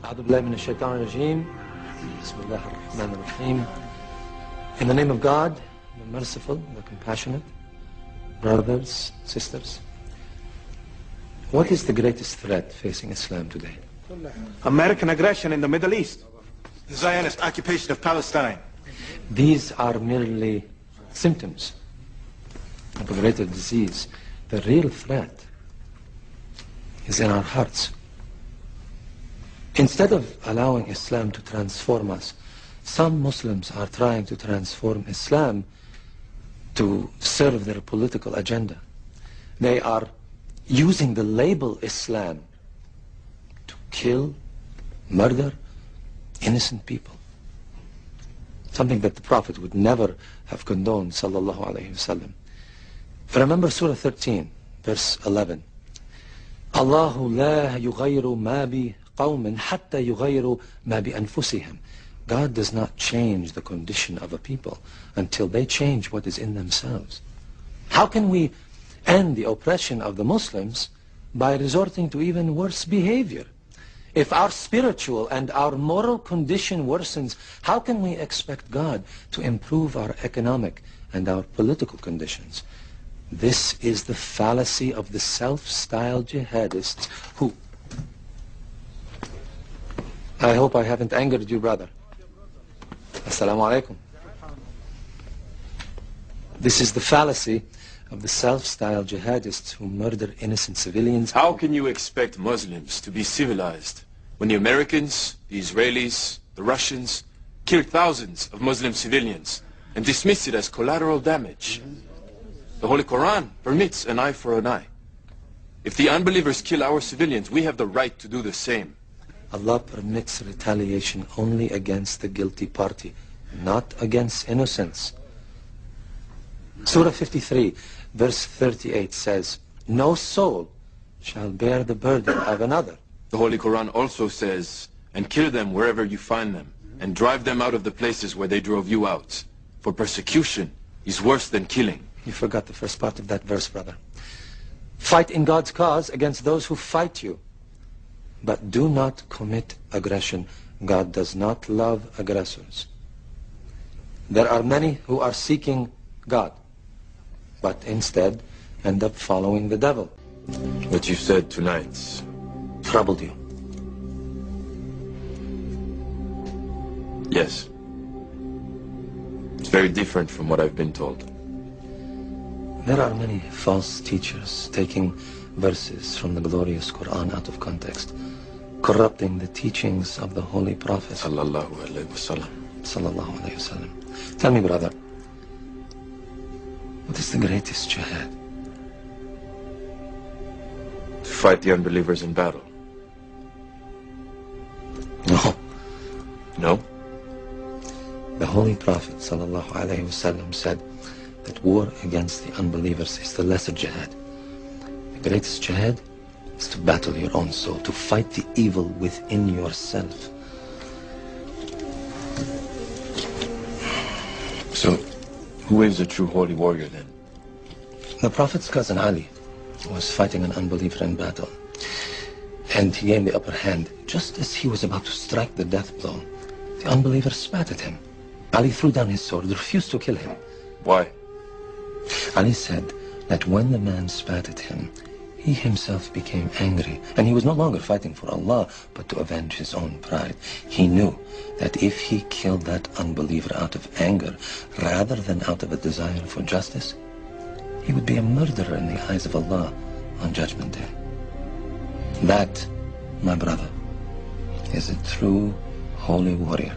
أعوذ بالله من الشيطان الرجيم. بسم الله الرحمن الرحيم. In the name of God, the merciful, the compassionate, brothers, sisters, what is the greatest threat facing Islam today? American aggression in the Middle East. The Zionist occupation of Palestine. These are merely symptoms of a greater disease. The real threat is in our hearts. Instead of allowing Islam to transform us, some Muslims are trying to transform Islam to serve their political agenda. They are using the label Islam to kill, murder innocent people. Something that the Prophet would never have condoned, sallallahu alayhi wasallam. Remember Surah 13, verse 11. Allahu la yughayru ma bi qawmin hatta yughayru ma bi anfusihim. God does not change the condition of a people until they change what is in themselves. How can we end the oppression of the Muslims by resorting to even worse behavior? If our spiritual and our moral condition worsens, how can we expect God to improve our economic and our political conditions? This is the fallacy of the self-styled jihadists who... I hope I haven't angered you, brother. Assalamu alaikum. This is the fallacy of the self-styled jihadists who murder innocent civilians. How can you expect Muslims to be civilized when the Americans, the Israelis, the Russians killed thousands of Muslim civilians and dismiss it as collateral damage? The Holy Quran permits an eye for an eye. If the unbelievers kill our civilians, we have the right to do the same. Allah permits retaliation only against the guilty party, not against innocents. Surah 53, verse 38 says, no soul shall bear the burden of another. The Holy Quran also says, and kill them wherever you find them, and drive them out of the places where they drove you out. For persecution is worse than killing. You forgot the first part of that verse, brother. Fight in God's cause against those who fight you. But do not commit aggression. God does not love aggressors. There are many who are seeking God, but instead end up following the devil. What you said tonight Troubled you. Yes. It's very different from what I've been told. There are many false teachers taking verses from the glorious Quran out of context, corrupting the teachings of the Holy Prophet. Sallallahu alayhi wasallam. Sallallahu alayhi wasallam. Tell me, brother, what is the greatest jihad? To fight the unbelievers in battle. No. No? The Holy Prophet sallallahu alayhi wasallam said that war against the unbelievers is the lesser jihad. The greatest jihad is to battle your own soul, to fight the evil within yourself. So, who is a true holy warrior then? The Prophet's cousin Ali was fighting an unbeliever in battle, and he gained the upper hand. Just as he was about to strike the death blow, the unbeliever spat at him. Ali threw down his sword, refused to kill him. Why? Ali said that when the man spat at him, he himself became angry, and he was no longer fighting for Allah, but to avenge his own pride. He knew that if he killed that unbeliever out of anger, rather than out of a desire for justice, he would be a murderer in the eyes of Allah on Judgment Day. That, my brother, is a true holy warrior.